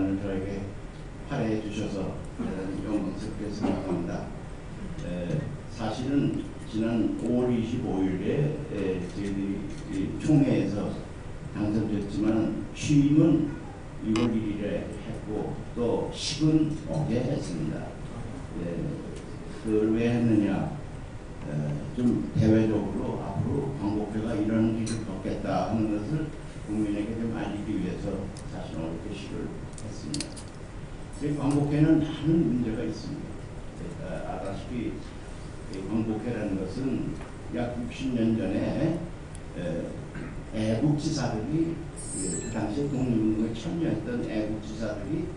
저에게 할애해 주셔서 대단히 영광스럽게 생각합니다. 사실은 지난 5월 25일에 저희들이 총회에서 당선됐지만 취임은 6월 1일에 했고 또 식은 어제 했습니다. 그걸 왜 했느냐, 좀 대외적으로 앞으로 광복회가 이런 길을 걷겠다 하는 것을 국민에게 좀 알리기 위해서 사실 오늘 식을 했습니다. 광복회는 많은 문제가 있습니다. 아다시피 광복회라는 것은 약 60년 전에 애국지사들이 그 당시에 독립운동에 참여했던 애국지사들이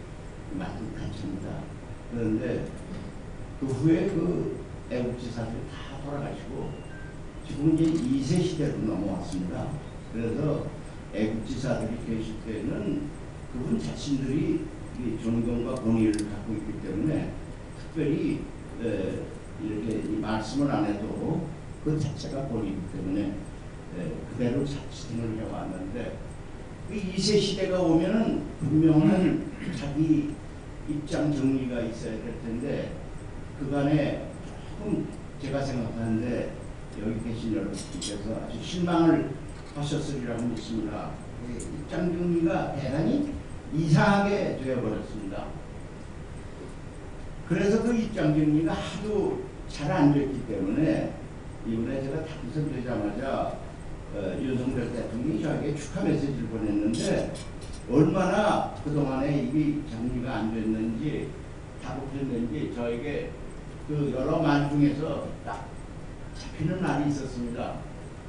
만든 단체입니다. 그런데 그 후에 그 애국지사들이 다 돌아가시고 지금 이제 2세 시대로 넘어왔습니다. 그래서 애국지사들이 계실 때는 그분 자신들이 존경과 권위를 갖고 있기 때문에 특별히 이렇게 이 말씀을 안 해도 그 자체가 권위이기 때문에 그대로 자치행을 해왔는데 그 2세 시대가 오면은 분명한 자기 입장 정리가 있어야 될 텐데 그간에 조금 제가 생각하는데 여기 계신 여러분께서 아주 실망을 하셨으리라고 믿습니다. 입장 정리가 대단히 이상하게 되어버렸습니다. 그래서 그 입장 정리가 하도 잘 안 됐기 때문에 이번에 제가 당선되자마자 윤석열 대통령이 저에게 축하 메시지를 보냈는데 얼마나 그동안에 이게 정리가 안 됐는지 다급했는지 저에게 그 여러 말 중에서 딱 잡히는 말이 있었습니다.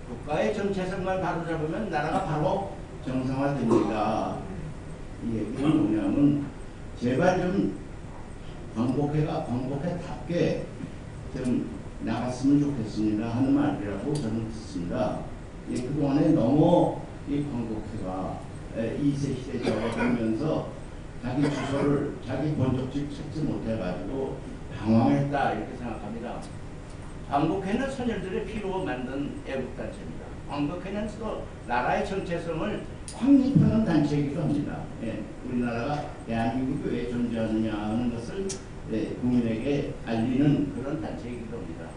국가의 정체성만 바로잡으면 나라가 바로 정상화됩니다. 이 얘기는 뭐냐면 제발 좀 광복회가 광복회답게 좀 나갔으면 좋겠습니다 하는 말이라고 저는 듣습니다. 그동안에 너무 이 광복회가 2세 시대 접어들면서 자기 주소를 자기 본적지 찾지 못해가지고 방황했다 이렇게 생각합니다. 광복회는 선열들의 피로 만든 애국단체입니다. 광복회는 또 나라의 정체성을 확립하는 단체이기도 합니다. 우리나라가 대한민국이 왜 존재하느냐 하는 것을 국민에게 알리는 그런 단체이기도 합니다.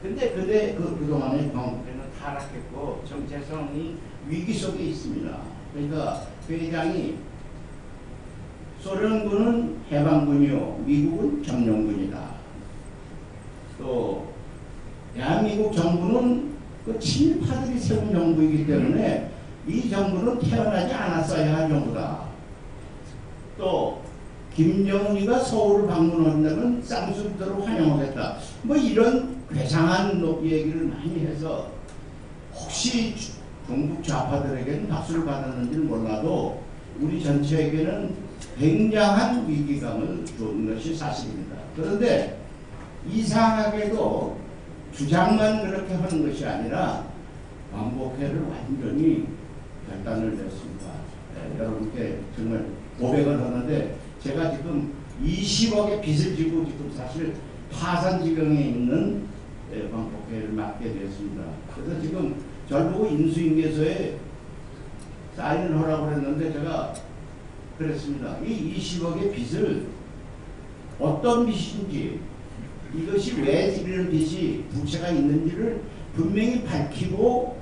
근데 그동안에 광복회는 타락했고 정체성이 위기 속에 있습니다. 그러니까 회장이 소련군은 해방군이요 미국은 점령군이다. 또 대한민국 정부는 그 친일파들이 세운 정부이기 때문에 이 정부는 태어나지 않았어야 할 정부다. 또 김정은이가 서울을 방문한다면 쌍수대로 환영하겠다. 뭐 이런 괴상한 얘기를 많이 해서 혹시 종북 좌파들에게는 박수를 받았는지는 몰라도 우리 전체에게는 굉장한 위기감을 준 것이 사실입니다. 그런데 이상하게도 주장만 그렇게 하는 것이 아니라 광복회를 완전히 결단을 냈습니다. 여러분께 정말 고백을 하는데 제가 지금 20억의 빚을 지고 지금 사실 파산 지경에 있는 광복회를 맡게 됐습니다. 그래서 지금 저를 보고 인수인계서에 사인을 하라고 했는데 제가 그랬습니다. 이 20억의 빚을 어떤 빚인지 이것이 왜 이런 빚이 부채가 있는지를 분명히 밝히고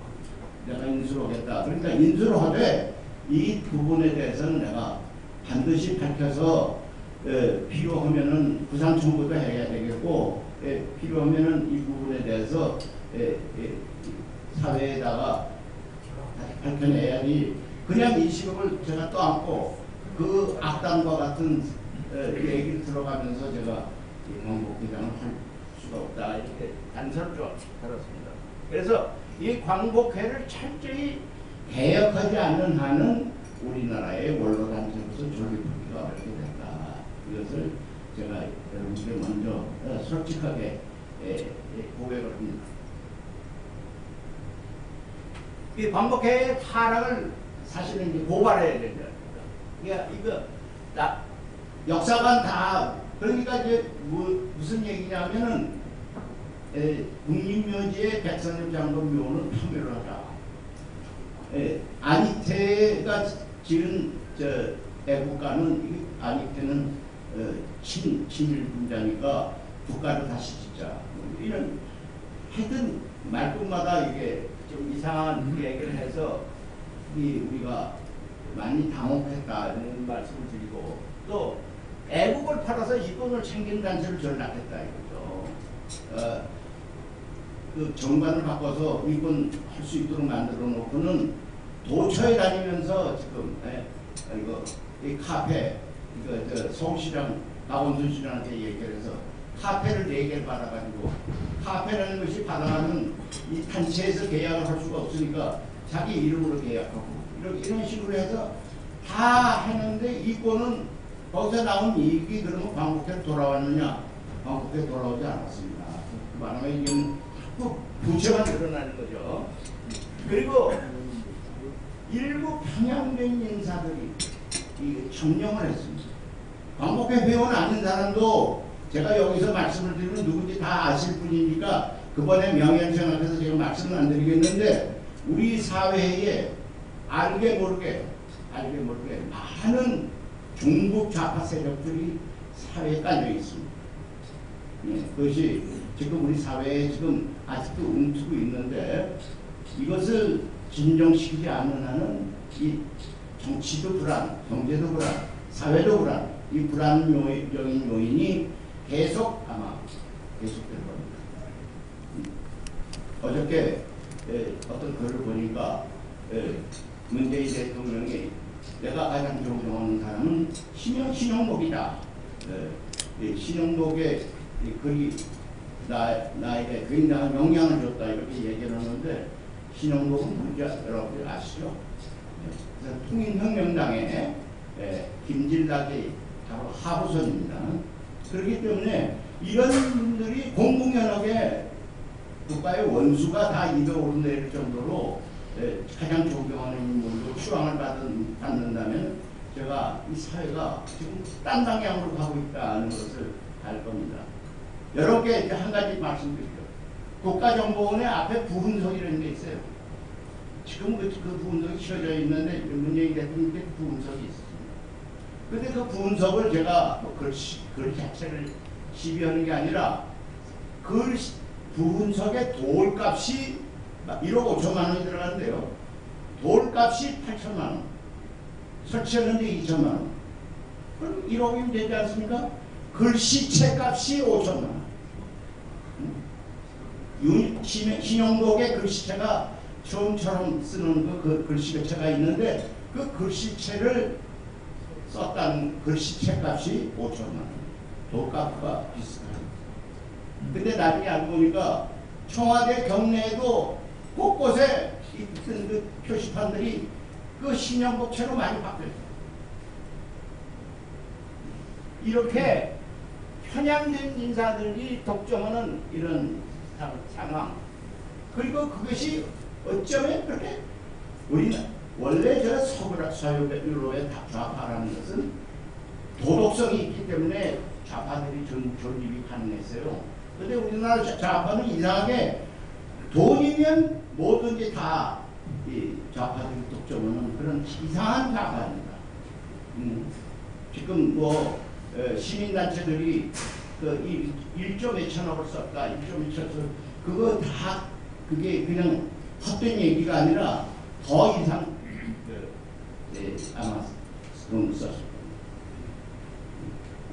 내가 인수를 하겠다. 그러니까 인수를 하되 이 부분에 대해서는 내가 반드시 밝혀서 필요하면은 구상 청구도 해야 되겠고 필요하면은 이 부분에 대해서 사회에다가 밝혀내야지. 그냥 이 시각을 제가 떠안고 그 악담과 같은 얘기를 들어가면서 제가 광복회장을 할 수가 없다 이렇게 단서를 들었습니다. 그래서 이 광복회를 철저히 개혁하지 않는 한은 우리나라의 원로단체로서 존립하기가 어렵게 된다. 이것을 제가 여러분께 먼저 솔직하게 고백을 합니다. 이 광복회의 타락을 사실은 이제 고발해야 된다. 이거 역사관 다 그러니까 이제 무슨 얘기냐면은 국립묘지의 백선엽 장군 묘는 파멸을 하자. 안희태가 지은 애국가는 아니때는 친일분자니까 국가를 다시 짓자. 뭐 이런 하여튼 말끝마다 이게 좀 이상한 얘기를 해서 우리가 많이 당혹했다는 말씀을 드리고 또 애국을 팔아서 이권을 챙긴 단체를 전락했다 이거죠. 그 정관을 바꿔서 이권 할 수 있도록 만들어 놓고는 도처에 다니면서 지금 이거 이 카페 이거 서울시장 박원순 시장한테 얘기를 해서 카페를 4개를 받아가지고 카페라는 것이 받아가면 이 단체에서 계약을 할 수가 없으니까 자기 이름으로 계약하고 이런 식으로 해서 다 했는데 이권은 거기서 나온 이익이 그러면 광복회로 돌아왔느냐? 광복회에 돌아오지 않았습니다. 그 말하면 이건 부채가 늘어나는 거죠. 그리고 일부 편향된 인사들이 점령을 했습니다. 광복회 회원 아닌 사람도 제가 여기서 말씀을 드리면 누군지 다 아실 분이니까 그번에 명예를 생각해서 제가 말씀을 안 드리겠는데 우리 사회에 알게 모르게 많은 중국 좌파 세력들이 사회에 깔려 있습니다. 그것이 지금 우리 사회에 지금 아직도 움트고 있는데 이것을 진정시키지 않는 한은 이 정치도 불안, 경제도 불안, 사회도 불안, 이 불안적인 요인이 계속 아마 계속될 겁니다. 어저께 어떤 글을 보니까 문재인 대통령이 내가 가장 존경하는 사람은 신영복이다. 신영복의 글이 나에게 굉장한 영향을 줬다 이렇게 얘기를 하는데 신영복은 뭔지 여러분들 아시죠? 그래서 통일혁명당의 김진락이 바로 하부선입니다. 그렇기 때문에 이런 분들이 공공연하게 국가의 원수가 다 입에 오르내릴 정도로 가장 존경하는 인물로 추앙을 받는다면 제가 이 사회가 지금 딴 방향으로 가고 있다는 것을 알 겁니다. 여러분께 한 가지 말씀드릴게요. 국가정보원의 앞에 부분석이라는 게 있어요. 지금 그 부분석이 씌워져 있는데 문재인 대통령께 부분석이 있습니다. 그런데 그 부분석을 제가 글 자체를 시비하는 게 아니라 글 부분석의 돌값이 1억 5천만 원이 들어가는데요. 돌값이 8천만 원. 설치했는데 2천만 원. 그럼 1억이면 되지 않습니까? 글씨체 값이 5천만 원. 신영복의 글씨체가 처음처럼 쓰는 그 글씨체가 있는데 그 글씨체를 썼다는 글씨체 값이 5천만 원. 돌값과 비슷합니다. 근데 나중에 알고 보니까 청와대 경내에도 곳곳에 있던 그 표시판들이 그 신영복체로 많이 바뀌었어요. 이렇게 편향된 인사들이 독점하는 이런 상황. 그리고 그것이 어쩌면 그렇게 우리는 원래 저 서유럽의 좌파라는 것은 도덕성이 있기 때문에 좌파들이 존립이 가능했어요. 그런데 우리나라 좌파는 이상하게 돈이면 뭐든지 다 이 좌파들이 독점하는 그런 이상한 좌파입니다. 지금 뭐 시민단체들이 그 1조 몇천억을 썼다, 1조 몇천억 그거 다 그게 그냥 헛된 얘기가 아니라 더 이상 아마 돈을 썼을 겁니다.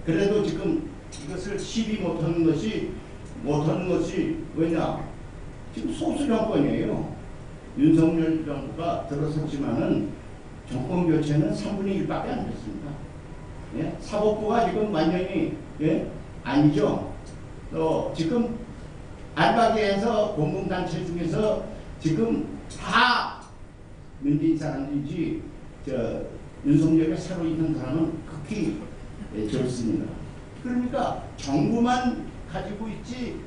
그래도 지금 이것을 시비 못하는 것이 왜냐? 지금 소수 정권이에요. 윤석열 정부가 들어섰지만은 정권 교체는 3분의 1밖에 안 됐습니다. 예? 사법부가 지금 완전히 아니죠. 또 지금 알바계에서 공공단체 중에서 지금 다 문재인 사람들이지 윤석열에 새로 있는 사람은 극히 적습니다. 그러니까 정부만 가지고 있지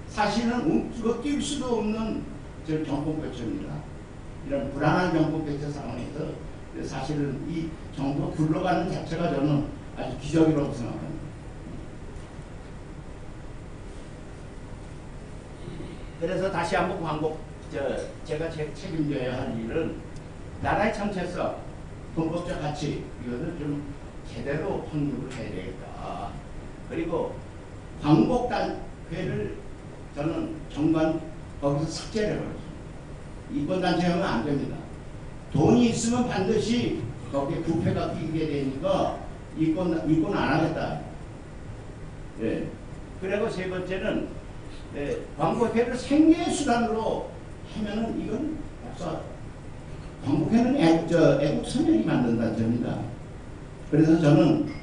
사실은 뛸 수도 없는 정권 교체입니다. 이런 불안한 정권 교체 상황에서 사실은 이 정부가 굴러가는 자체가 저는 아주 기적이라고 생각합니다. 그래서 다시 한번 제가 책임져야 할 일은 나라의 정체성, 헌법적 가치 이것을 좀 제대로 확립을 해야 되겠다. 그리고 광복단회를 저는 정관 거기서 삭제를 해버렸습니다. 이권단체 하면 안 됩니다. 돈이 있으면 반드시 거기에 부패가 끼게 되니까 이권 안 하겠다. 예. 그리고 세 번째는 광복회를 생계의 수단으로 하면은 이건 없어. 광복회는 애국 선열이 만든 단체입니다. 그래서 저는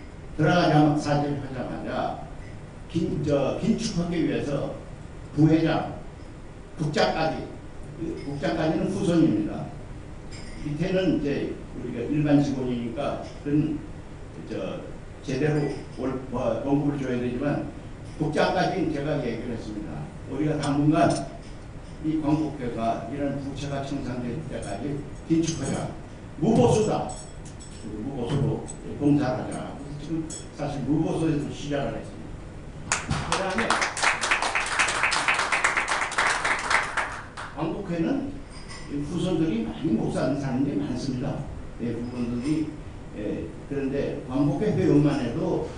사실 하자마자 긴축하기 위해서 부회장, 국장까지는 후손입니다. 밑에는 이제 우리가 일반 직원이니까 그런 제대로 공급을 줘야 되지만 국장까지는 제가 얘기를 했습니다. 우리가 당분간 이 광복회가 이런 부채가 청산될 때까지 긴축하자. 무보수다. 무보수로 봉사를 하자. 지금 사실 무보수에서 시작을 했습니다. 그 다음에 광복회는 후손들이 많이 못 사는 사람들이 많습니다. 후손들이 그런데 광복회 회원만 해도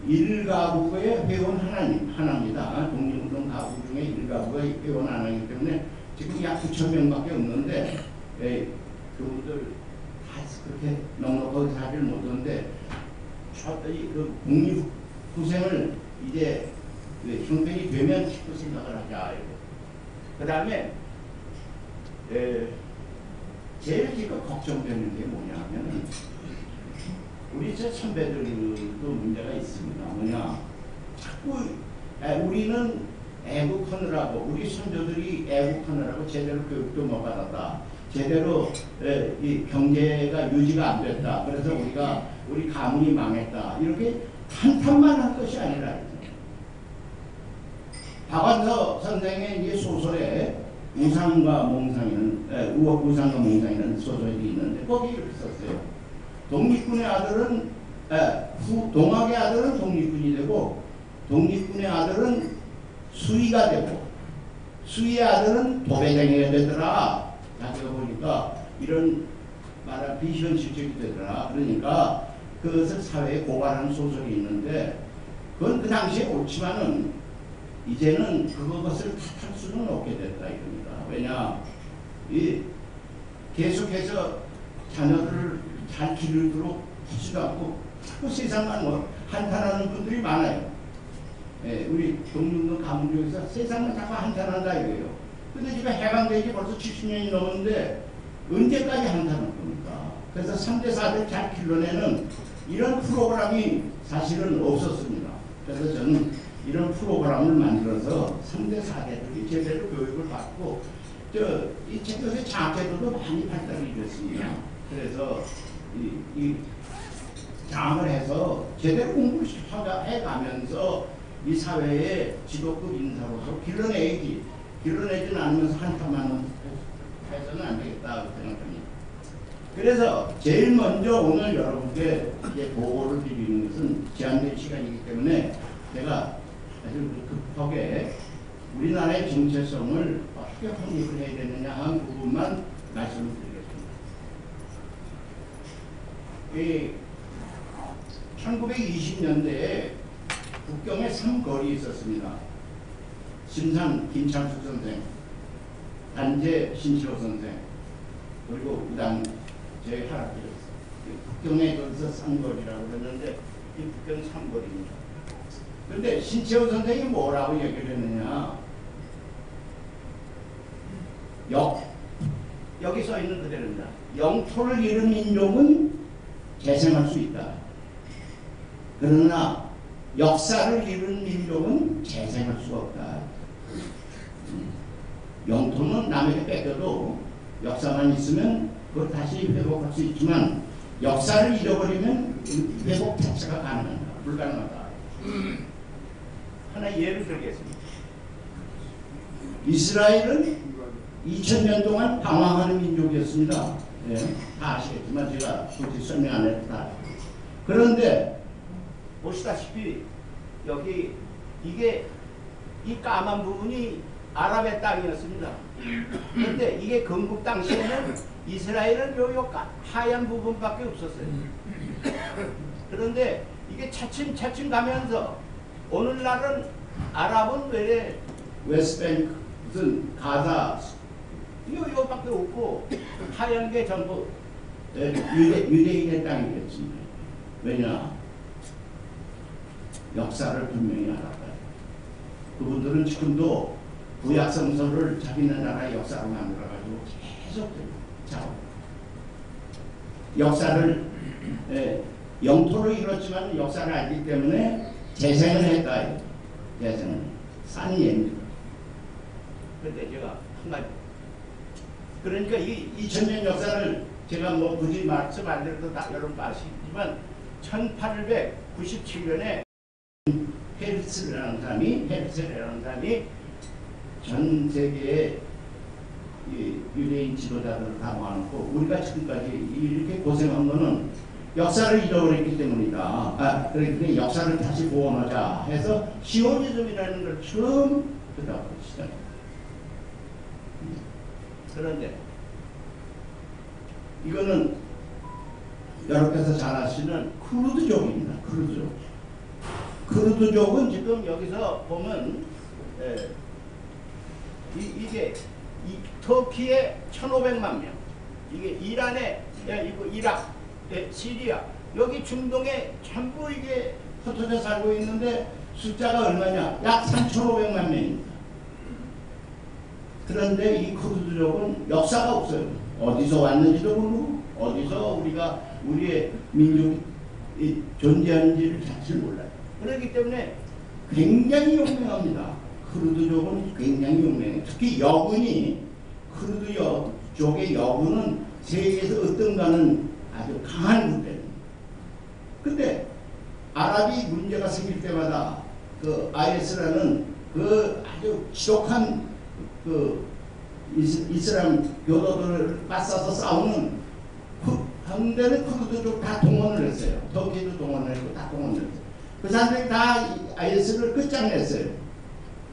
1가구의 회원 하나입니다. 독립운동 가구 중에 1가구의 회원 하나이기 때문에 지금 약 9,000명밖에 없는데 그분들 다 그렇게 넉넉하게 살지를 못하는데 그 국립후생을 이제 형편이 되면 자꾸 생각을 하자. 그 다음에 제일 지금 걱정되는 게 뭐냐 하면 우리 저 선배들도 문제가 있습니다. 뭐냐 자꾸 우리는 애국하느라고 우리 선조들이 애국하느라고 제대로 교육도 못 받았다. 제대로 이 경제가 유지가 안 됐다. 그래서 우리 가문이 망했다. 이렇게 한탄만 한 것이 아니라 박완서 선생의 이 소설에 우상과 몽상이라는 소설이 있는데 거기 이렇게 썼어요. 독립군의 아들은 동학의 아들은 독립군이 되고 독립군의 아들은 수의가 되고 수의의 아들은 도배쟁이가 되더라. 자기가 보니까 이런 말한 비현실적이 되더라. 그러니까 그것을 사회에 고발하는 소설이 있는데 그건 그 당시에 옳지만은 이제는 그것을 탓할 수는 없게 됐다 이겁니다. 왜냐 계속해서 자녀들을 잘 기르도록 하지도 않고 자꾸 세상만 한탄하는 분들이 많아요. 우리 독립운동 가문 중에서 세상만 자꾸 한탄한다 이거예요. 근데 지금 해방되지 벌써 70년이 넘었는데 언제까지 한탄할 겁니까? 그래서 3대 4대를 잘 길러내는 이런 프로그램이 사실은 없었습니다. 그래서 저는 이런 프로그램을 만들어서 3대 4대들이 제대로 교육을 받고 이 제도의 장학제도도 많이 발달이 됐습니다. 그래서 이 장학을 해서 제대로 공부를 해가면서 이 사회의 지도급 인사로서 길러내야지. 길러내지는 않으면서 한탄만 해서는 안 되겠다 생각합니다. 그래서 제일 먼저 오늘 여러분께 이제 보고를 드리는 것은 제한된 시간이기 때문에 제가 아주 급하게 우리나라의 정체성을 어떻게 확립을 해야 되느냐 한 부분만 말씀을 드리겠습니다. 1920년대에 북경에 3거리 있었습니다. 심산 김창숙 선생, 단재 신시호 선생, 그리고 우당 제 할아버지였어요. 북경에 거기서 3거리라고 그랬는데 이 북경 3거리입니다. 그런데 신채호 선생이 뭐라고 얘기를 했느냐. 여기 써 있는 그대로입니다. 영토를 잃은 민족은 재생할 수 있다. 그러나 역사를 잃은 민족은 재생할 수가 없다. 영토는 남에게 뺏겨도 역사만 있으면 그걸 다시 회복할 수 있지만 역사를 잃어버리면 회복 자체가 가능하다. 불가능하다. 하나 예를 들겠습니다. 이스라엘은 2000년 동안 방황하는 민족이었습니다. 네, 다 아시겠지만 제가 굳이 설명 안 해도 다. 그런데 보시다시피 여기 이 까만 부분이 아랍의 땅이었습니다. 그런데 이게 건국 당시에는 이스라엘은 요 하얀 부분밖에 없었어요. 그런데 이게 차츰 가면서 오늘날은 아랍은 왜 웨스트뱅크 무슨 가자 요밖에 없고 하얀 게 전부 유대인의 땅이겠습니다. 왜냐? 역사를 분명히 알아봐요. 그분들은 지금도 구약성서를 자기네 나라의 역사로 만들어가지고 계속 자고 역사를 영토로 이뤘지만 역사를 알기 때문에 재생을 했다. 재생을 싼 예입니다. 그런데 제가 한 가지 그러니까 이 2000년 역사를 제가 뭐 굳이 말씀 안 드려도 다 여러분 아시지만 1897년에 헤르츠라는 사람이 전 세계의 유대인 지도자들을 다 모아놓고 우리가 지금까지 이렇게 고생한 거는 역사를 잃어버렸기 때문이다. 그러니까 역사를 다시 보완하자 해서 시오니즘이라는 걸 처음 그다음부터 시작합니다. 그런데 이거는 여러분께서 잘 아시는 쿠르드족입니다. 쿠르드족은 지금 여기서 보면 이게 터키에 1,500만 명, 이게 이란에 이rak, 시리아, 여기 중동에 전부 이게 흩어져 살고 있는데 숫자가 얼마냐? 약 3,500만 명입니다. 그런데 이 쿠르드족은 역사가 없어요. 어디서 왔는지도 모르고 어디서 우리의 민족이 존재하는지를 잘 몰라요. 그렇기 때문에 굉장히 용맹합니다. 쿠르드족은 굉장히 용맹해요. 특히 여군이 쿠르드족의 여군은 세계에서 어떤가는 아주 강한 군대입니다. 근데 아랍이 문제가 생길 때마다 그 IS라는 그 아주 지독한 그 이슬람 교도들을 맞서서 싸우는 현대는 쿠르드족 다 동원을 했어요. 터키도 동원을 했고 다 동원을 했어요. 그 사람들이 다 IS를 끝장냈어요.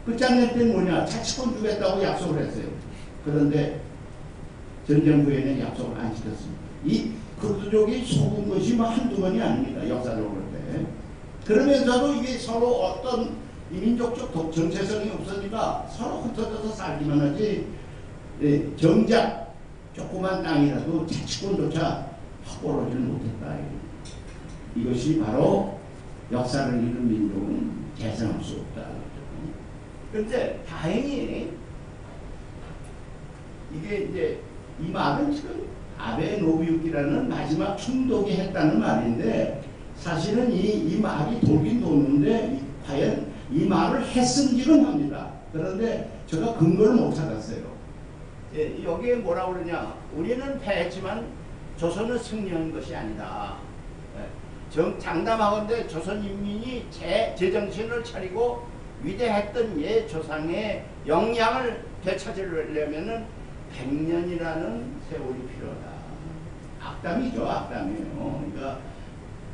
끝장낼 때는 뭐냐? 자치권 주겠다고 약속을 했어요. 그런데 전쟁 후에는 약속을 안 지켰습니다. 이 쿠르드족이 속은 것이 뭐 한두 번이 아닙니다. 역사적으로 볼 때. 그러면서도 이게 서로 어떤 민족적 정체성이 없으니까 서로 흩어져서 살기만 하지 정작 조그만 땅이라도 자치권조차 확보를 하지 못했다. 이것이 바로 역사를 잃은 민족은 재생할 수 없다. 그런데 다행히 이게 이제 이 말은 지금 아베 노부유키라는 마지막 총독이 했다는 말인데 사실은 이 말이 돌긴 도는데 과연 이 말을 했은지는 합니다. 그런데 제가 근거를 못 찾았어요. 여기에 뭐라고 그러냐? 우리는 패했지만 조선은 승리한 것이 아니다. 장담하건대 조선 인민이 제정신을 차리고 위대했던 조상의 영향을 되찾으려면은 100년이라는 세월이 필요하다. 악담이죠, 악담이에요. 그러니까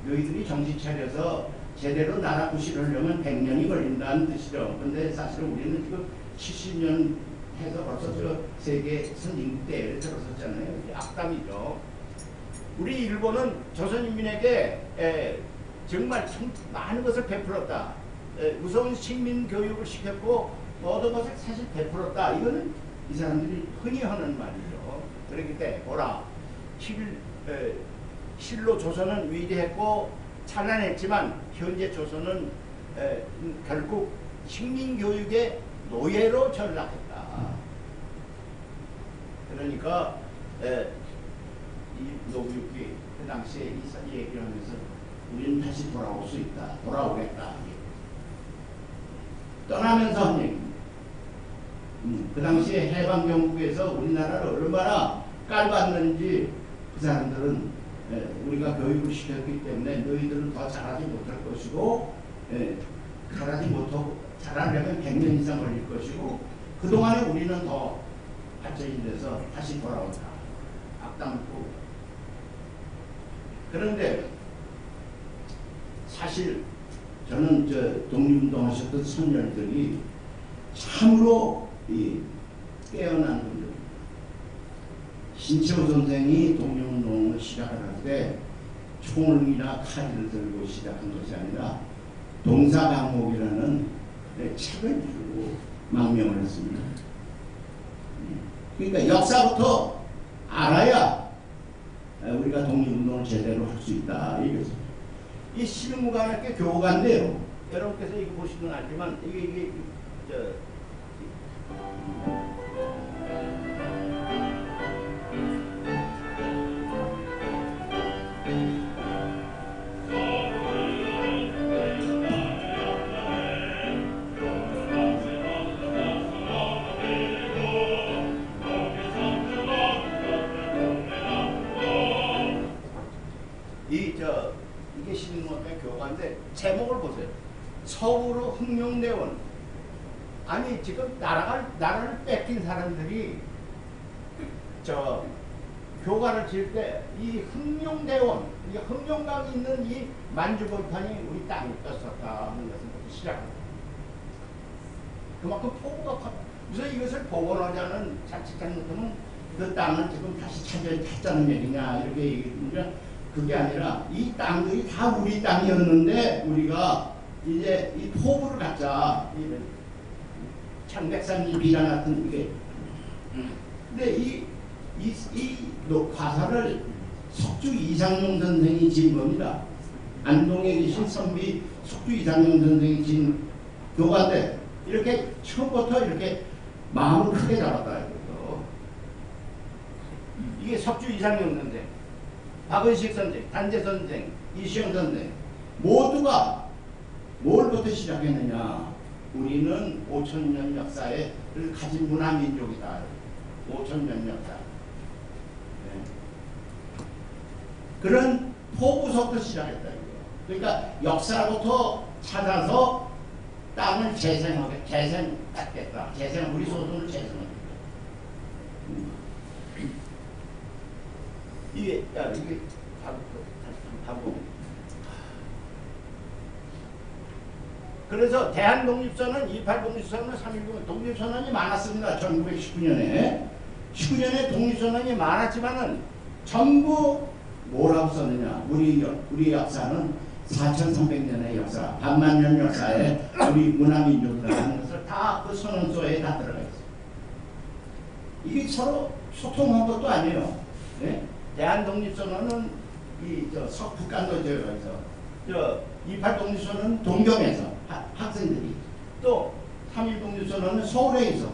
너희들이 정신 차려서 제대로 나라 구실하려면 100년이 걸린다는 뜻이죠. 근데 사실은 우리는 지금 70년 해서 벌써 저 세계 선진국대회를 들어섰잖아요. 악담이죠. 우리 일본은 조선인민에게 정말 많은 것을 베풀었다. 우선 식민 교육을 시켰고 모든 것을 사실 베풀었다. 이거는 이 사람들이 흔히 하는 말이죠. 그렇기 때문에 보라, 실로 조선은 위대했고 찬란했지만 현재 조선은 결국 식민 교육의 노예로 전락했다. 그러니까 이 노부유키 그 당시에 이 얘기를 하면서 우리는 다시 돌아올 수 있다. 돌아오겠다. 떠나면서 한 얘기입니다. 그 당시에 해방정국에서 우리나라를 얼마나 깔봤는지 그 사람들은 우리가 교육을 시켰기 때문에 너희들은 더 잘하지 못할 것이고 잘하려면 100년 이상 걸릴 것이고 그동안에 우리는 더 발전이 돼서 다시 돌아온다. 악담고. 그런데 사실 저는 독립운동 하셨던 선열들이 참으로 이 깨어난 분들. 신채호 선생이 독립운동을 시작할 때 총이나 칼을 들고 시작한 것이 아니라 동사강목이라는 책을 주고 망명을 했습니다. 그러니까 역사부터 알아야 우리가 독립운동을 제대로 할 수 있다 이거죠. 이 실무관학교 교과인데요. 여러분께서 이거 보시면 알지만 이게 이게 신문의 교과인데 제목을 보세요. 서울의 흑룡대원. 아니 지금 나라를 뺏긴 사람들이 저 교과를 지을 때 이 흑룡대원, 이 흑룡강이 있는 이 만주벌판이 우리 땅이 떴었다 하는 것을 시작합니다. 그만큼 포부가 커. 그래서 이것을 복원하자는 자칫잘못하면 그 땅을 지금 다시 찾자는 얘기냐 이렇게 얘기하면 그게 아니라 이 땅들이 다 우리 땅이었는데 우리가 이제 이 포부를 갖자. 창백산 비랑 같은 이게. 근데 이 과사를 석주 이상용 선생이 지은 겁니다. 안동에 계신 선비 석주 이상용 선생이 지은 교과인데 이렇게 처음부터 이렇게 마음을 크게 잡았다 이거죠. 이게 석주 이상용 선생, 박은식 선생, 단재 선생, 이시영 선생 모두가 뭘부터 시작했느냐? 우리는 5,000년 역사를 가진 문화민족이다. 5,000년 역사. 네. 그런 포부서부터 시작했다. 이거. 그러니까 역사부터 찾아서 땅을 재생하겠다. 우리 소송을 재생하겠다. 이게 하고. 그래서 대한독립선언, 28독립선언, 3.1 독립선언이 많았습니다. 1919년에. 19년에 독립선언이 많았지만은 전부 뭐라고 썼느냐. 우리 역사는 4,300년의 역사, 반만년 역사에 우리 문화민족이라는 것을 다 그 선언서에 다 들어가 있어요. 이게 서로 소통한 것도 아니에요. 네? 대한독립선언은 북한도저에서 28독립선언은 동경에서 학생들이 또 3.1독립선언은 서울에 서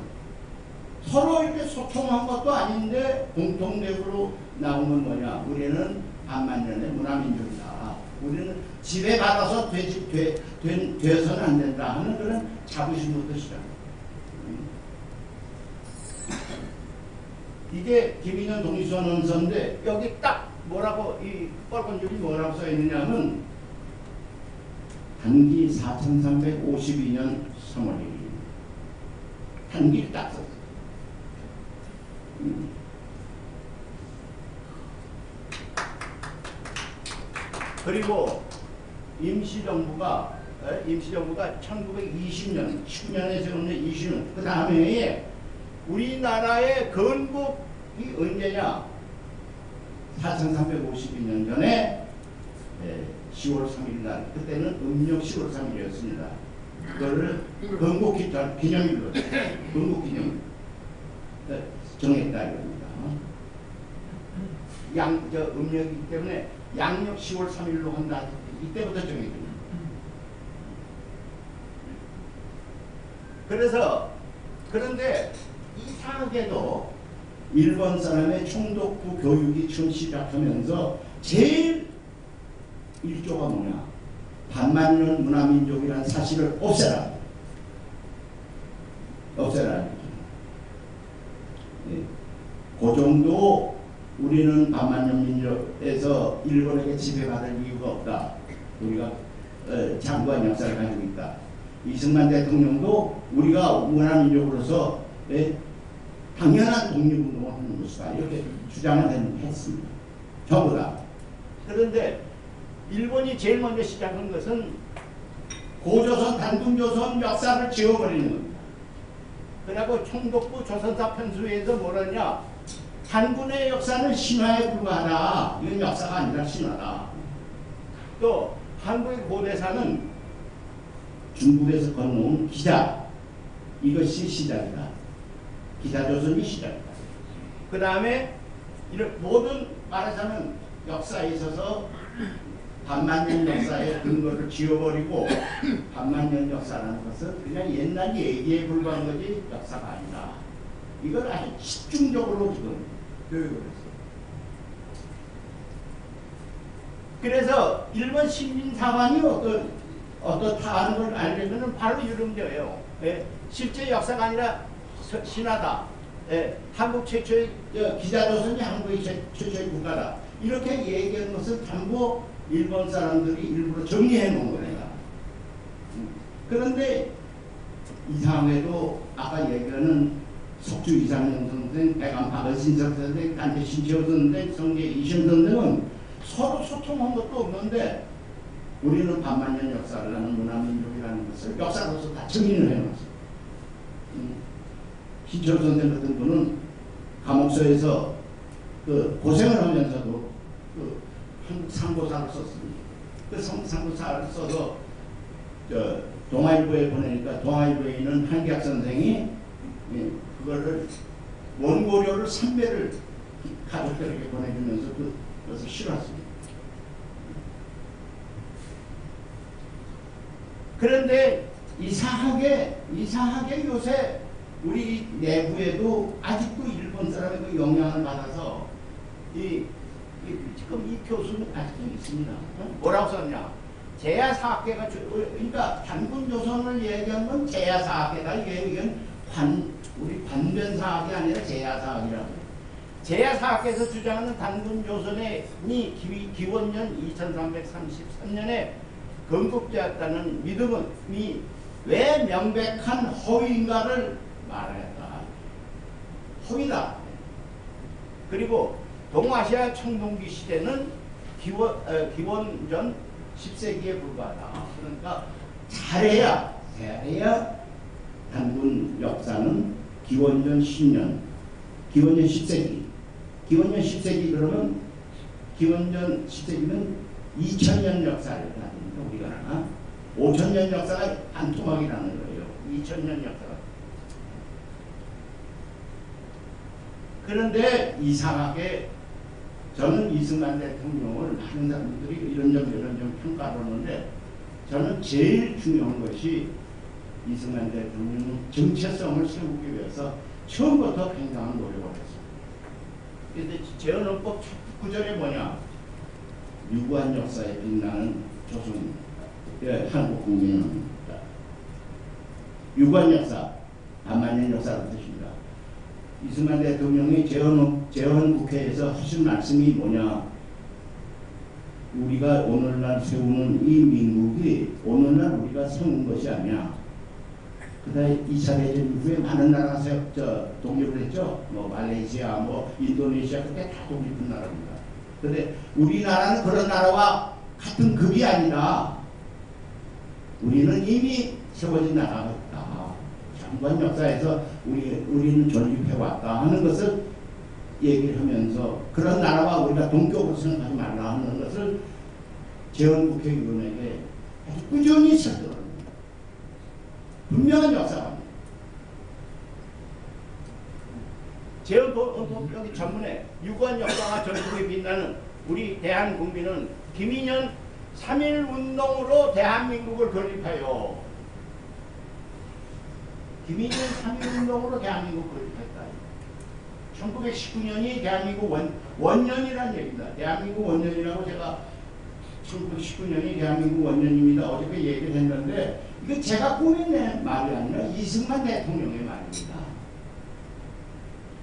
서로 이렇게 소통한 것도 아닌데 공통적으로 나온 건 뭐냐. 우리는 반만년의 문화민족이다. 우리는 지배받아서 되어서는 안 된다 하는 그런 자부심부터 시작합니다. 이게 김인현 독립선언서인데 여기 딱 뭐라고 이 빨간 줄이 뭐라고 써 있느냐면 단기 4352년 3월 1일 단기를 딱 썼어요. 그리고 임시정부가 1920년 19년에 세우는 20년 그 다음에 해에 우리나라의 건국이 언제냐 4352년 전에 10월 3일 날 그때는 음력 10월 3일이었습니다. 그거를 건국기념일로 건국기념일 정했다 이겁니다. 음력이기 때문에 양력 10월 3일로 한다. 이때부터 정해집니다. 그런데 이상하게도 일본 사람의 총독부 교육이 처음 시작하면서 제일 일조가 뭐냐? 반만년 문화민족이라는 사실을 없애라. 네. 그 정도 우리는 반만년 민족에서 일본에게 지배받을 이유가 없다. 우리가 장구한 역사를 가지고 있다. 이승만 대통령도 우리가 문화민족으로서 당연한 독립운동을 하는 것이다. 이렇게 주장을 했습니다. 전부 다. 그런데 일본이 제일 먼저 시작한 것은 고조선, 단둥조선 역사를 지워버리는 겁니다. 그리고 총독부 조선사 편수에서 뭐라냐, 단군의 역사는 신화에 불과하다. 이건 역사가 아니라 신화다. 또 한국의 고대사는 중국에서 건너온 기자, 이것이 시작이다. 기자조선이 시작이다. 그 다음에 이런 모든 말하자면 역사에 있어서 반만년 역사의 근거를 지워버리고 반만년 역사라는 것은 그냥 옛날 얘기에 불과한 거지 역사가 아니다. 이걸 아주 집중적으로 지금 교육을 했어요. 그래서 일본 식민사관이 어떻다 하는 걸 알려면 바로 이런 거예요. 예, 실제 역사가 아니라 신화다. 예, 한국 최초의 기자조선이 한국의 최초의 국가다. 이렇게 얘기하는 것을 전부 일본 사람들이 일부러 정리해 놓은 거예요. 그런데 이상하게도 아까 얘기하는 석주 이상영 선생, 백암 박은신석 선생, 단체 신채호 선생, 성계 이신 선생은 서로 소통한 것도 없는데 우리는 반만년 역사를 하는 문화민족이라는 것을 역사로서 다 정리를 해놨어요. 신채호 선생 같은 분은 감옥소에서 그 고생을 하면서도 그 한국 상고사를 썼습니다. 그 상고사를 써서 동아일보에 보내니까 동아일보에 있는 한기학 선생이 그거를 원고료를 3배를 가족들에게 보내주면서 그것을 실었습니다. 그런데 이상하게 요새 우리 내부에도 아직도 일본 사람의 그 영향을 받아서 지금 이 교수는 아직도 있습니다. 뭐라고 썼냐? 제야사학계가 그러니까 단군조선을 얘기한 건 제야사학계다. 이건 우리 관변사학이 아니라 제야사학이라고. 제야사학계에서 주장하는 단군조선이 기원년 2333년에 건국되었다는 믿음이 왜 명백한 허위인가를 말했다. 허위다. 그리고 동아시아 청동기 시대는 기원전 10세기에 불과하다. 그러니까 잘해야 단군 역사는 기원전 10년, 기원전 10세기. 기원전 10세기 그러면 기원전 10세기는 2000년 역사를 가지고 우리가 5000년 역사가 반토막이라는 거예요. 2000년 역사가. 그런데 이상하게 저는 이승만 대통령을 많은 사람들이 이런 점 평가하는데 저는 제일 중요한 것이 이승만 대통령은 정체성을 세우기 위해서 처음부터 굉장한 노력을 했습니다. 그런데 재헌헌법 첫 구절에 뭐냐? 유구한 역사에 빛나는 조선 한국 국민입니다. 유구한 역사, 반만년 역사라는 뜻입니다. 이승만 대통령이 재헌국회에서 하신 말씀이 뭐냐? 우리가 오늘날 세우는 이 민국이 오늘날 우리가 세운 것이 아니야. 그다음에 2차 대전 이후에 많은 나라가 독립을 했죠. 뭐 말레이시아, 뭐 인도네시아 그때 다 독립한 나라입니다. 그런데 우리나라는 그런 나라와 같은 급이 아니라 우리는 이미 세워진 나라가 있다. 장관 역사에서 우리는 존립해왔다 하는 것을 얘기를 하면서 그런 나라와 우리가 동격으로 생각하지 말라 하는 것을 재헌국회의원에게 아주 꾸준히 설득합니다. 분명한 역사입니다. 재헌헌법 전문에 유구한 역사가 전국에 빛나는 우리 대한국민은 김인현 3.1운동으로 대한민국을 건립하여 김인현 3.1운동으로 대한민국을 건립했다. 1919년이 대한민국 원년이라는 얘기입니다. 대한민국 원년이라고 제가 1919년이 대한민국 원년입니다. 어저께 얘기를 했는데 이거 제가 꾸민 말이 아니라 이승만 대통령의 말입니다.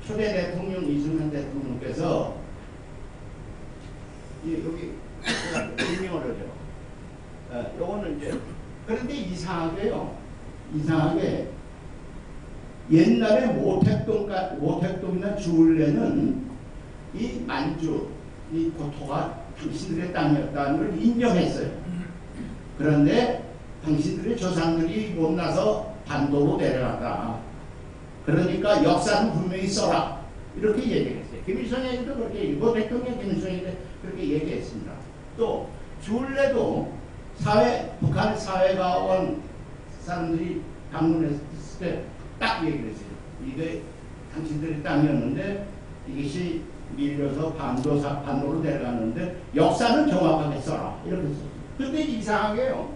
초대 대통령 이승만 대통령께서 여기 임명을 하죠. 요거는 이제 그런데 이상하게 옛날에 모택동이나 주울레는 이 만주, 이 고토가 당신들의 땅이었다는 걸 인정했어요. 그런데 당신들의 조상들이 못나서 반도로 내려갔다. 그러니까 역사는 분명히 써라. 이렇게 얘기했어요. 김일성에도 그렇게 일본 대통령 김일성에도 그렇게 얘기했습니다. 또 주울레도 북한 사회가원 사람들이 방문했을 때 딱 얘기를 했어요. 이게 당신들의 땅이었는데 이것이 밀려서 반도로 내려가는데 역사는 정확하게 써라. 이렇게 썼어요. 근데 이상하게요.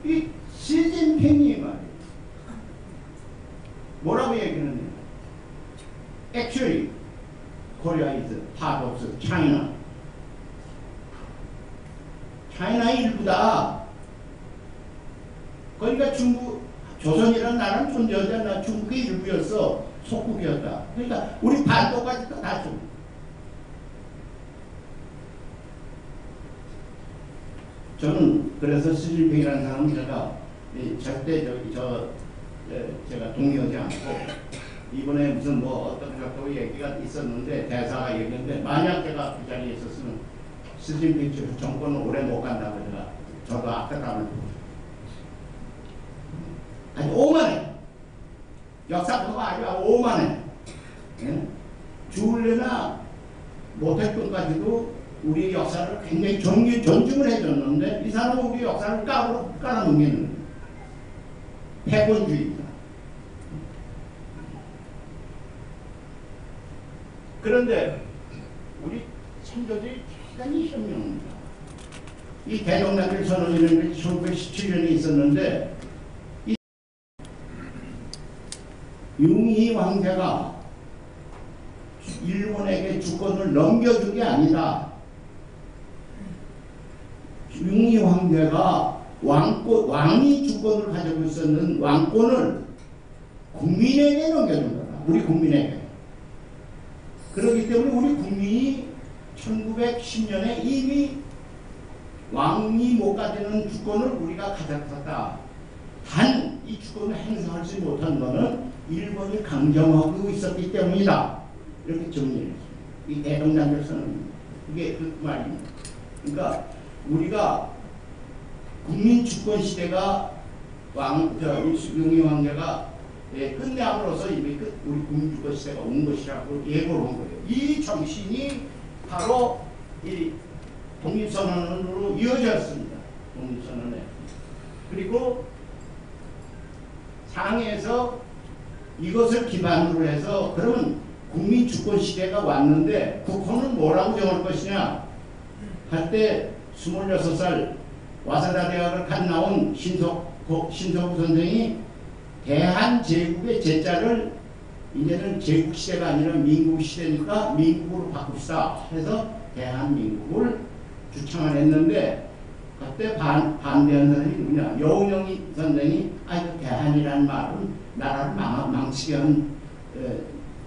이 시진핑이 말이에요. 뭐라고 얘기하느냐. Actually, Korea is part of China. 차이나의 일부다. 그러니까 조선이라는 나라는 존재하지 않나. 중국의 일부였어. 속국이었다. 그러니까 우리 반도까지 다 좀. 저는 그래서 시진핑이라는 사람은 제가 절대 제가 동의하지 않고 이번에 무슨 뭐 어떤 얘기가 있었는데 대사가 얘기했는데 만약 제가 그 자리에 있었으면 시진핑 정권은 오래 못 간다고 저도 아까 아주 오만해. 역사부가 아주 오만해. 예? 주울레나 모택동까지도 우리 역사를 굉장히 존중을 해줬는데 이 사람은 우리 역사를 깔아넘기는 패권주의입니다. 그런데 우리 선조들이 대단히 현명합니다. 이 대동단결 선언이라는 게 1917년에 있었는데 융희 황제가 일본에게 주권을 넘겨준 게 아니다. 융희 황제가 왕이 주권을 가지고 있었는 왕권을 국민에게 넘겨준 거다. 우리 국민에게. 그렇기 때문에 우리 국민이 1910년에 이미 왕이 못 가지는 주권을 우리가 가졌다. 단 이 주권을 행사하지 못한 것은 일본이 강점하고 있었기 때문이다. 이렇게 정리했습니다. 이 대동단결선은 이게 그 말입니다. 그러니까 우리가 국민 주권 시대가 융희 황제가 끝내함으로써 이미 우리 국민 주권 시대가 온 것이라고 예고를 한 거예요. 이 정신이 바로 이 독립선언으로 이어졌습니다. 독립선언에. 그리고 상해에서 이것을 기반으로 해서 그러면 국민 주권 시대가 왔는데 국호는 뭐라고 정할 것이냐 할 때 26살 와세다 대학을 갓 나온 신석구 선생이 대한제국의 제자를 이제는 제국 시대가 아니라 민국 시대니까 민국으로 바꿉시다 해서 대한민국을 주창을 했는데 그때 반대한 사람이 누구냐? 여운형이 선생이 대한이라는 말은 나라를 망치게 한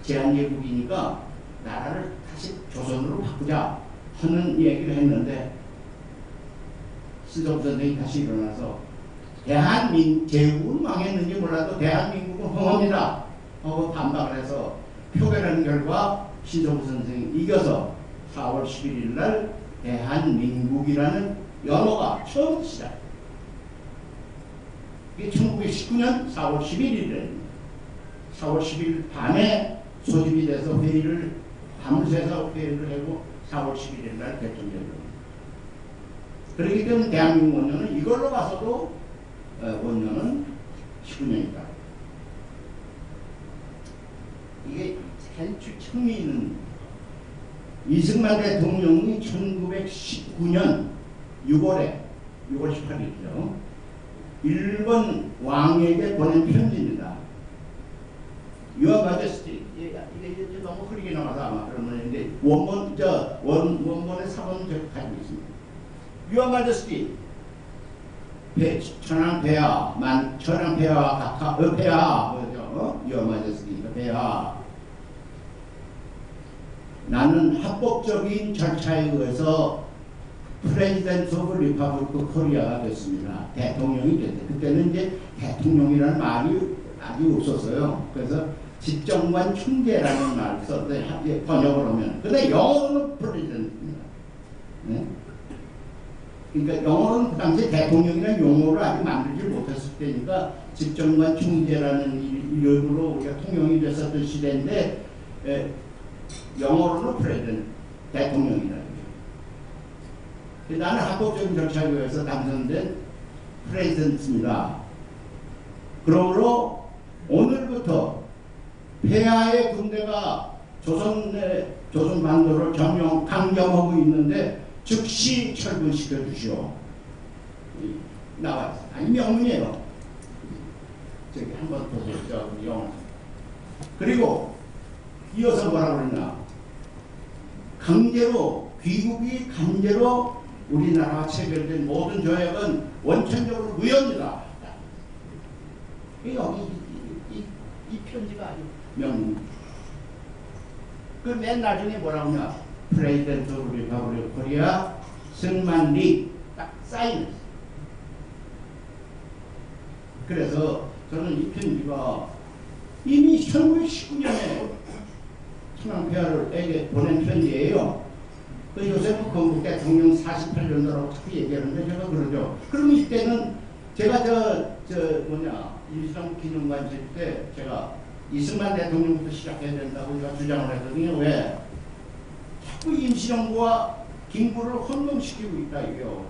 제한제국이니까 나라를 다시 조선으로 바꾸자 하는 얘기를 했는데 신석구 선생이 다시 일어나서 제국은 망했는지 몰라도 대한민국은 흥합니다 하고 반박을 해서 표결하는 결과 신석구 선생이 이겨서 4월 11일 날 대한민국이라는 연호가 처음 시작. 이게 1919년 4월 11일에 4월 10일 밤에 소집이 돼서 밤을 새서 회의를 하고 4월 11일 날 결정된 겁니다. 그렇기 때문에 대한민국 원년은 이걸로 봐서도 원년은 19년이다. 이게 참 있는 이승만 대통령이 1919년 6월 18일이죠. 일본 왕에게 보낸 편지입니다. Your Majesty. 이게 너무 흐리게 나와서 아마 그러면 이제 원본의 사본을 제가 가지고 있습니다. Your Majesty. 천황폐하, 천황폐하와 각하, 폐하, 뭐죠? Your Majesty, 폐하. 나는 합법적인 절차에 의해서 프레지던트 오브 리퍼블릭 코리아가 됐습니다. 대통령이 됐어요. 그때는 이제 대통령이라는 말이 아주 없었어요. 그래서 집정관 총재라는 말을 썼는데 번역을 하면. 근데 영어로는 프레지던트입니다. 네? 그러니까 영어로는 그 당시에 대통령이라는 용어를 아직 만들지 못했을 때니까 집정관 총재라는 이름으로 우리가 통용이 됐었던 시대인데 영어로는 프레젠트 대통령이라는 거예요. 나는 합법적인 절차에 의해서 당선된 프레젠트입니다. 그러므로 오늘부터 폐하의 군대가 조선 반도를 강점하고 있는데 즉시 철군시켜 주시오. 나와 있어. 아니 명문이에요. 저기 한번 더 보죠. 영어. 그리고 이어서 뭐라고 그러냐. 강제로 귀국이 강제로 우리나라와 체결된 모든 조약은 원천적으로 무효입니다. 여기 이 편지가 아주 명문. 그 맨 나중에 뭐라고 하냐. 프레지던트 리퍼블릭 코리아 승만리 딱 사인했어. 그래서 저는 이 편지가 이미 1919년에 천황폐하에게 보낸 편지예요. 그 요새는 건국 대통령 48년도라고 자꾸 얘기하는데 제가 그러죠. 그러면 이때는 제가 임시정부 기념관 질 때 제가 이승만 대통령부터 시작해야 된다고 제가 주장을 했거든요. 왜? 자꾸 임시정부와 김구를 혼동시키고 있다 이게요.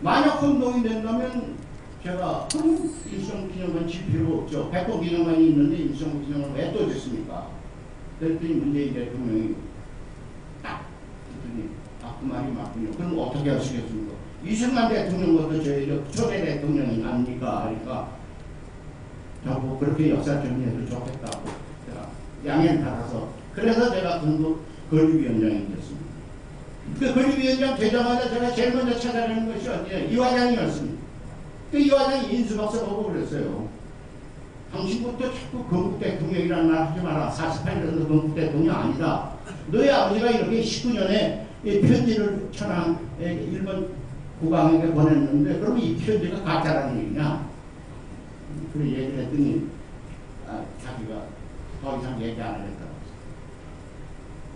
만약 혼동이 된다면 제가 임시정부 기념관 질 필요가 없죠. 백호 기념관이 있는데 임시정부 기념관을 왜 또 졌습니까? 그랬더니 문재인 대통령이 딱 그랬더니 그 말이 맞군요. 그럼 어떻게 하시겠습니까? 이승만 대통령부터 저희 초대 대통령이 아닙니까? 그러니까 저보고 그렇게 역사 정리해도 좋겠다고 제가 양해를 받아서 그래서 제가 건립위원장이 됐습니다. 그 건립위원장 되자마자 제가 제일 먼저 찾아가는 것이 어디냐? 이화장이었습니다. 그 이화장이 인수박사 보고 그랬어요. 당신부터 자꾸 건국 대통령이라는 말 하지 마라. 48년도 건국 대통령 아니다. 너희 아버지가 이렇게 19년에 이 편지를 천황 일본 국왕에게 보냈는데 그러면 이 편지가 가짜라는 얘기냐? 그런 얘기를 했더니 자기가 더 이상 얘기 안 하겠다고.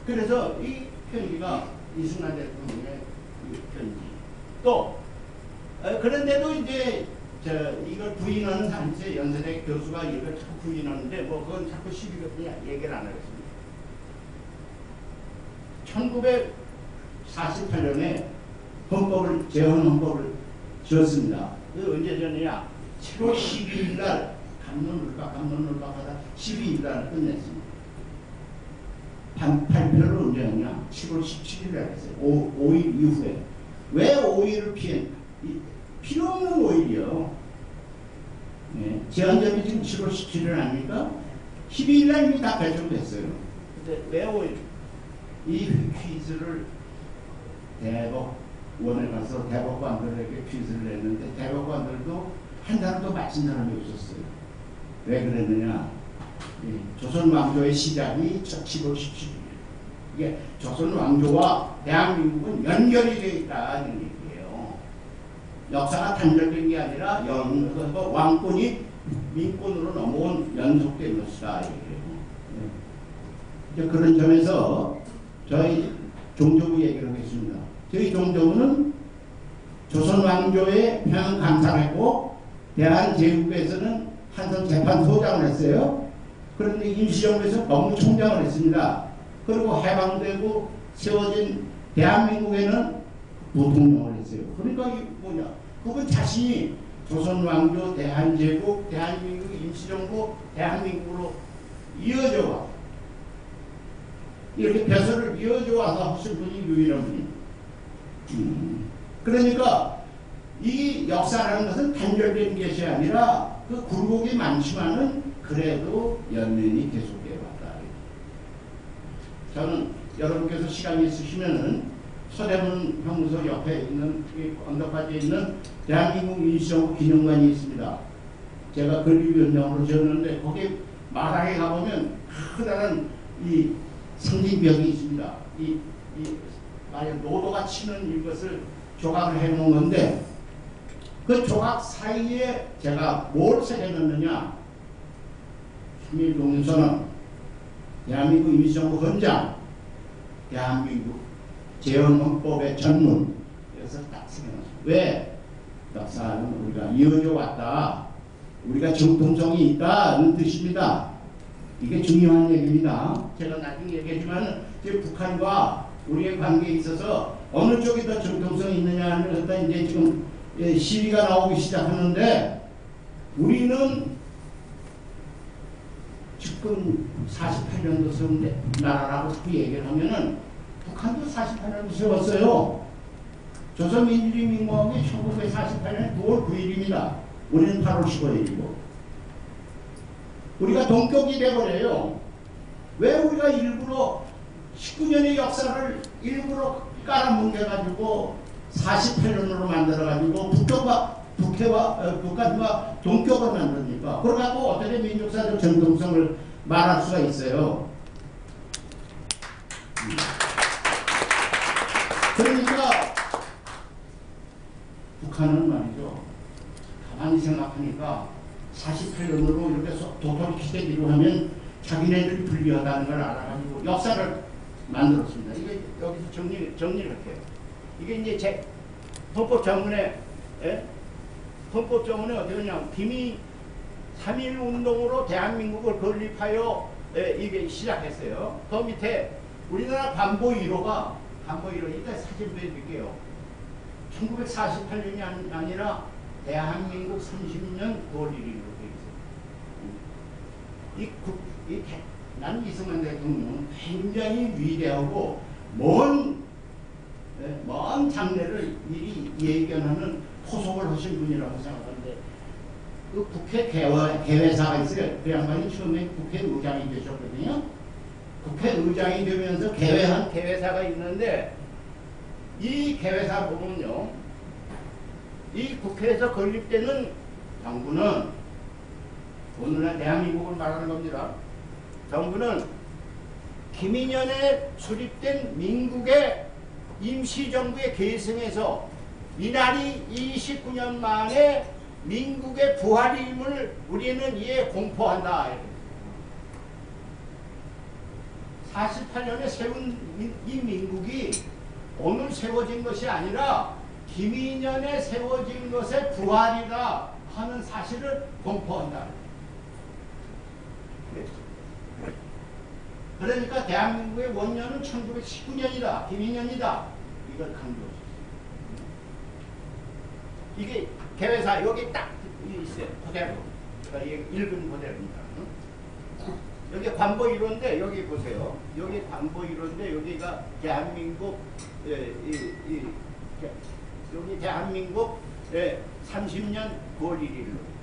그래서 이 편지가 이승만 대통령의 편지. 또 그런데도 이제 이걸 부인하는 사람이 연세대 교수가 이걸 자꾸 부인하는데 뭐 그건 자꾸 시비거든요. 얘기를 안 하겠습니다. 1948년에 재헌 헌법을 지었습니다. 그 언제 전이냐? 7월 12일 날 감론을박하다 12일 날 끝냈습니다. 발표를 언제 했냐? 7월 17일 날 했어요. 5일 이후에. 왜 5일을 피했냐? 필요 없는 5일이요. 네. 제한점이 지금 7월 17일 아닙니까? 12일 날 이미 다 결정됐어요. 근데 왜 5일? 이 퀴즈를 대법원에 가서 대법관들에게 퀴즈를 냈는데 대법관들도 한 사람도 맞힌 사람이 없었어요. 왜 그랬느냐? 조선 왕조의 시작이 7월 17일. 이게 조선 왕조와 대한민국은 연결이 되어 있다는 얘기예요. 역사가 단절된 게 아니라 왕권이 민권으로 넘어온 연속된 것이다. 이제 그런 점에서 저희 종조부 얘기를 하겠습니다. 저희 종조부는 조선 왕조의 평양 감사를 했고 대한제국에서는 한선 재판소장을 했어요. 그런데 임시정부에서 법무총장을 했습니다. 그리고 해방되고 세워진 대한민국에는 부통령을 했어요. 그러니까 이게 뭐냐? 그분 자신이 조선 왕조, 대한제국, 대한민국 임시정부, 대한민국으로 이어져 와. 이렇게 벼슬을 이어져 와서 하신 분이 유일한 분입니다. 그러니까 이 역사라는 것은 단절된 것이 아니라 그 굴곡이 많지만은 그래도 연면이 계속되어 왔다. 저는 여러분께서 시간이 있으시면은 서대문 형무소 옆에 있는 언덕바지에 있는 대한민국 임시정부 기념관이 있습니다. 제가 건립위원장으로 지었는데 거기 마당에 가보면 크다란 이 상징벽이 있습니다. 만약 노도가 치는 이것을 조각을 해놓은 건데 그 조각 사이에 제가 뭘 새겨놨느냐? 3.1 독립선언, 대한민국 임시정부 헌장, 대한민국 재헌헌법의 전문, 여기서 딱 새겨놨어요. 왜? 역사는 우리가 이어져 왔다. 우리가 정통성이 있다는 뜻입니다. 이게 중요한 얘기입니다. 제가 나중에 얘기하지만 북한과 우리의 관계에 있어서 어느 쪽이 더 정통성이 있느냐 하는 것도 이제 지금 시비가 나오기 시작하는데, 우리는 지금 48년도 세운 나라라고 자꾸 얘기를 하면은 북한도 48년도 세웠어요. 조선민주주의민주공화국이 1948년 9월 9일입니다. 우리는 8월 15일이고. 우리가 동격이 돼버려요. 왜 우리가 일부러 19년의 역사를 일부러 깔아뭉개가지고 48년으로 만들어가지고 북한과 동격을 만듭니까? 그래갖고 어떻게 민족사적 정통성을 말할 수가 있어요. 그러니까 북한은 말이죠, 가만히 생각하니까 48년으로 이렇게 도토리 시대기로 하면 자기네들이 불리하다는 걸 알아가지고 역사를 만들었습니다. 이게 여기서 정리를 할게요. 이게 이제 제 헌법정문에, 헌법정문에 어떻게 하냐면, 김이 3.1 운동으로 대한민국을 건립하여 이게 시작했어요. 그 밑에 우리나라 관보 1호가, 이따 사진 보여드릴게요. 1948년이 아니라 대한민국 30년 9월 1일로 되어 있어요. 나는 이승만 대통령은 굉장히 위대하고 먼 장래를 미리 예견하는 포석을 하신 분이라고 생각하는데, 그 국회 개회사가 있어요. 그 양반이 처음에 국회의장이 되셨거든요. 국회의장이 되면서 개회한 개회사가 있는데, 이 개회사 보면요, 이 국회에서 건립되는 정부는, 오늘날 대한민국을 말하는 겁니다. 정부는 김인현에 수립된 민국의 임시정부의 계승에서 이날이 29년 만에 민국의 부활임을 우리는 이에 공포한다. 48년에 세운 이 민국이 오늘 세워진 것이 아니라 김인현에 세워진 것의 부활이라 하는 사실을 공포한다. 그러니까 대한민국의 원년은 1919년이다. 김인현이다. 이걸 강조했어요. 이게 개회사 여기 딱 있어요. 그대로. 그러니까 이게 읽은 그대로입니다. 여기 관보 1호인데 여기 보세요. 여기 관보 1호인데 여기가 대한민국 여기 대한민국 30년 9월 1일로.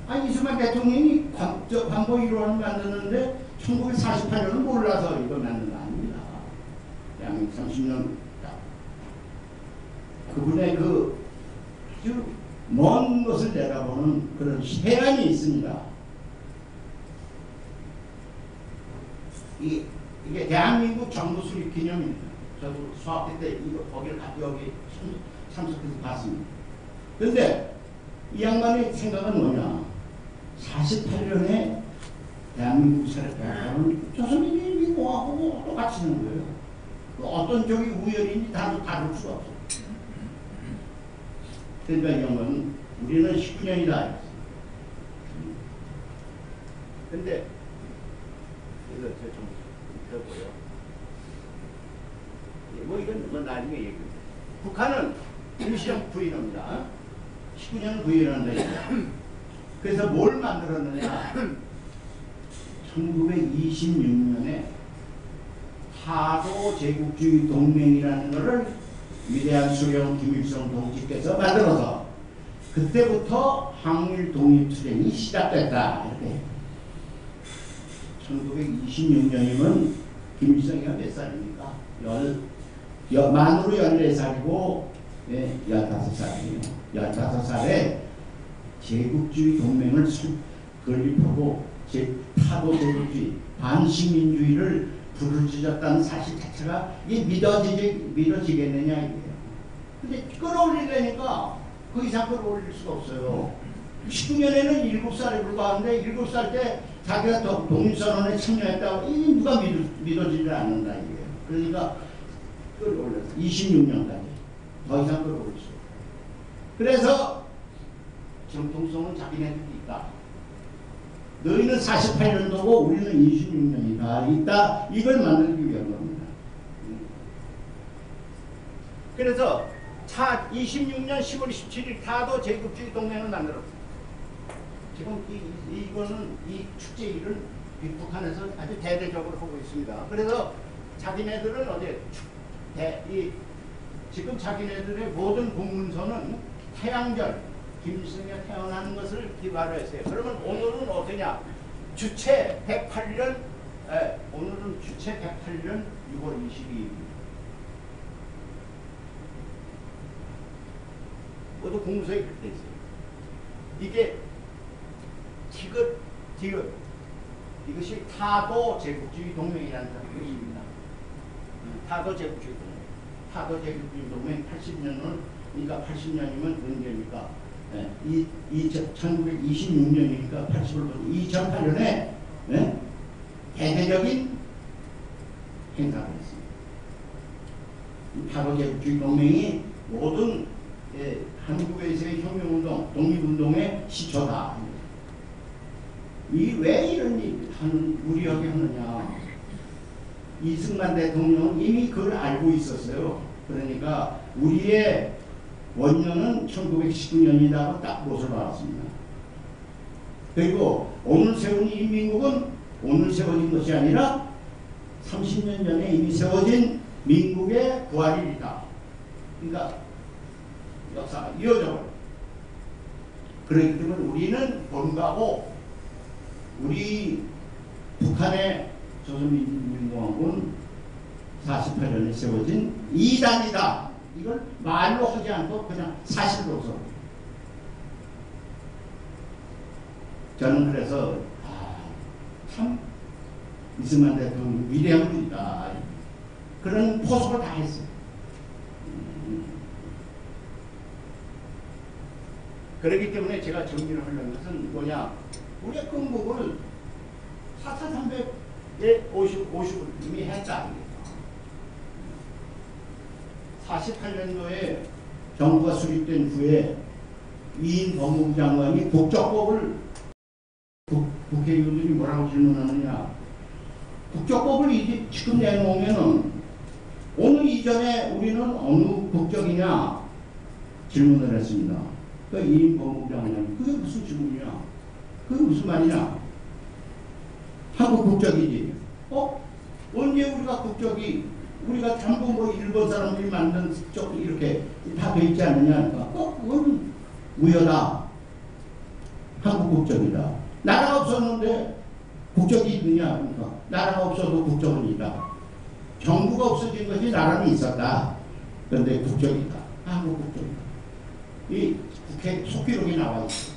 아니, 이승만 대통령이 관보 1호를 만드는데 1948년은 몰라서 이거 만든 거 아닙니다. 대한민국 30년. 그분의 그 아주 먼 것을 내다보는 그런 해안이 있습니다. 이게 대한민국 정부 수립 기념입니다. 저도 수학회 때 이거 거기를 여기 참석해서 봤습니다. 그런데 이 양반의 생각은 뭐냐? 48년에 대한민국 세력과는 조선민주주의공화국하고 똑같이 하는 거예요. 그 어떤 쪽이 우열인지 다룰 수가 없어요. 그러니까 이 양반은 우리는 19년이다. 근데 이거 제가 좀 들어보요. 뭐 이건 뭐 나중에 얘기합니다. 북한은 임시정 부인합니다. 19년 부인한다. 그래서 뭘 만들었느냐? 1926년에 하도 제국주의 동맹이라는 것을 위대한 수령 김일성 동지께서 만들어서 그때부터 한일 독립투쟁이 시작됐다. 이렇게. 1926년이면 김일성이가 몇 살입니까? 만으로 14살이고 15살이에요. 15살에 제국주의 동맹을 건립하고 타도 제국주의, 반식민주의를 부르짖었다는 사실 자체가 이게 믿어지겠느냐 이게요. 근데 끌어올리려니까 그 이상 끌어올릴 수가 없어요. 19년에는 7살에 불과한데 7살 때 자기가 독립선언에 참여했다고 이 누가 믿어지질 않는다 이게요. 그러니까 끌어올렸어요. 26년까지 더 이상 끌어올릴 수 없어요. 그래서 정통성은 자기네들이 있다. 너희는 48년도고 우리는 26년이다. 있다. 이걸 만들기 위한 겁니다. 그래서 26년 10월 27일 타도 제국주의 동맹을 만들었습니다. 지금 이거는 이 축제일을 북한에서 아주 대대적으로 하고 있습니다. 그래서 자기네들은 지금 자기네들의 모든 공문서는 태양절, 김일성이 태어나는 것을 기바로 했어요. 그러면 오늘은 어떠냐? 주체 108년, 오늘은 주체 108년 6월 22일. 모두 공문서에 그렇게 있어요. 이게 디귿 이것이 타도 제국주의 동맹이라는 의미입니다. 타도 제국주의 동맹. 타도 제국주의 동맹 80년은 그러니까 80년이면 언제입니까? 1926년이니까 80을 2008년에 대대적인 행사를 했습니다. 타도 제국주의 동맹이 모든 한국에서의 혁명운동, 독립운동의 시초다. 왜 이런 일 무리하게 하느냐. 이승만 대통령은 이미 그걸 알고 있었어요. 그러니까 우리의 원년은 1919년이라고 딱 못을 박았습니다. 그리고 오늘 세운 인민국은 오늘 세워진 것이 아니라 30년 전에 이미 세워진 민국의 부활일이다. 그러니까 역사가 이어져 버려요. 그렇기 때문에 우리는 본가고 우리 북한의 조선민주주의공화국은 48년에 세워진 이단이다. 이걸 말로 하지 않고 그냥 사실로서. 저는 그래서 참 이승만 대통령 위대한 분이다. 그런 포석을 다 했어요. 그렇기 때문에 제가 정리를 하려는 것은 뭐냐. 우리의 건국을 4,300에 50을 이미 했다. 48년도에 정부가 수립된 후에 위인 법무부 장관이 국적법을 국회의원들이 뭐라고 질문하느냐. 국적법을 이제 지금 내놓으면은 오늘 이전에 우리는 어느 국적이냐 질문을 했습니다. 그러니까 위인 법무부 장관이 그게 무슨 질문이냐. 그게 무슨 말이냐. 한국 국적이지. 언제 우리가 국적이 우리가 전부 뭐 일본 사람들이 만든 국적 이렇게 다 돼 있지 않느냐. 그건 무효다. 한국 국적이다. 나라가 없었는데 국적이 있느냐. 그러니까 나라가 없어도 국적은 있다. 정부가 없어진 것이 나라는 있었다. 그런데 국적이다. 한국 국적이다. 이 국회 속기록이 나와 있어.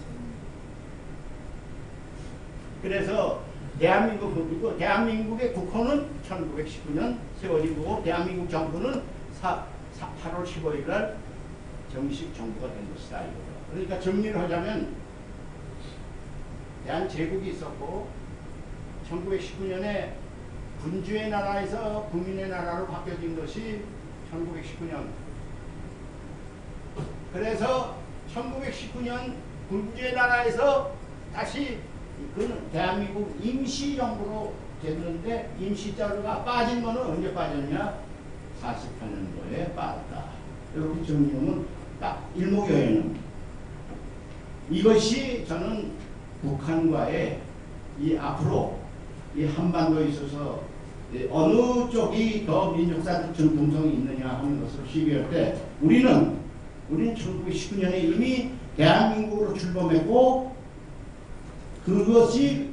그래서 대한민국의 국호는 1919년 세워진 거고 대한민국 정부는 8월 15일 날 정식 정부가 된 것이다. 그러니까 정리를 하자면 대한제국이 있었고 1919년에 군주의 나라에서 국민의 나라로 바뀌어진 것이 1919년. 그래서 1919년 군주의 나라에서 다시 그는 대한민국 임시정부로 됐는데 임시자료가 빠진 거는 언제 빠졌냐? 48년도에 빠졌다. 이렇게 정리하면 딱 일목요연은 이것이 저는 북한과의 이 앞으로 이 한반도에 있어서 어느 쪽이 더 민족사적 정통성이 있느냐 하는 것을 시비할 때 우리는 1919년에 이미 대한민국으로 출범했고 그것이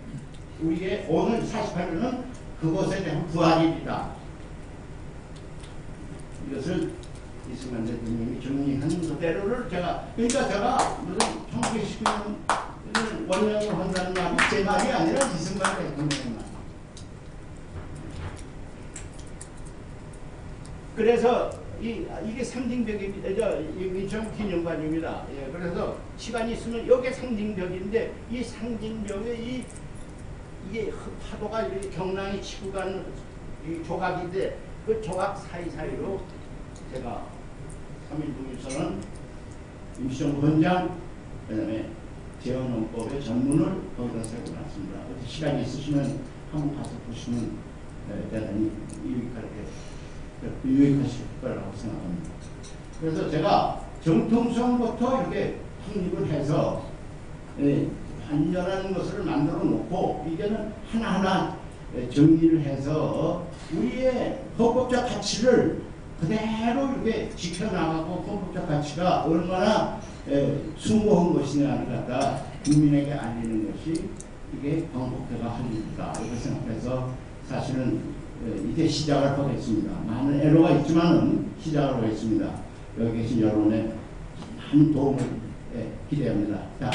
우리의 오늘 48년은 그것에 대한 부활일이다. 이것을 이승만 대통령이 정리한 그대로를 그러니까 제가 무슨 1919년 원년으로 한다는 말이 제 말이 아니라 이승만 대통령의 말. 그래서 이게 상징벽입니다. 민청 기념관입니다. 예, 그래서 시간이 있으면 이게 상징벽인데 이 상징벽에 이게 파도가 이렇게 경랑이 치고 가는 이 조각인데 그 조각 사이사이로 제가 3.1 독립선언 임시정부 헌장 그다음에 재헌헌법의 전문을 거기다 세워놨습니다. 시간이 있으시면 한번 가서 보시면 대단히 유익하실 거라고 생각합니다. 그래서 제가 정통성부터 이렇게 확립을 해서 완전한 것을 만들어 놓고 이제는 하나하나 정리를 해서 우리의 헌법적 가치를 그대로 이렇게 지켜나가고 헌법적 가치가 얼마나 숭고한 것이냐를 갖다 국민에게 알리는 것이 이게 광복회가 할 일이다 이렇게 생각해서 사실은 이제 시작을 하겠습니다. 많은 애로가 있지만은 시작을 하겠습니다. 여기 계신 여러분의 많은 도움을 기대합니다. 자.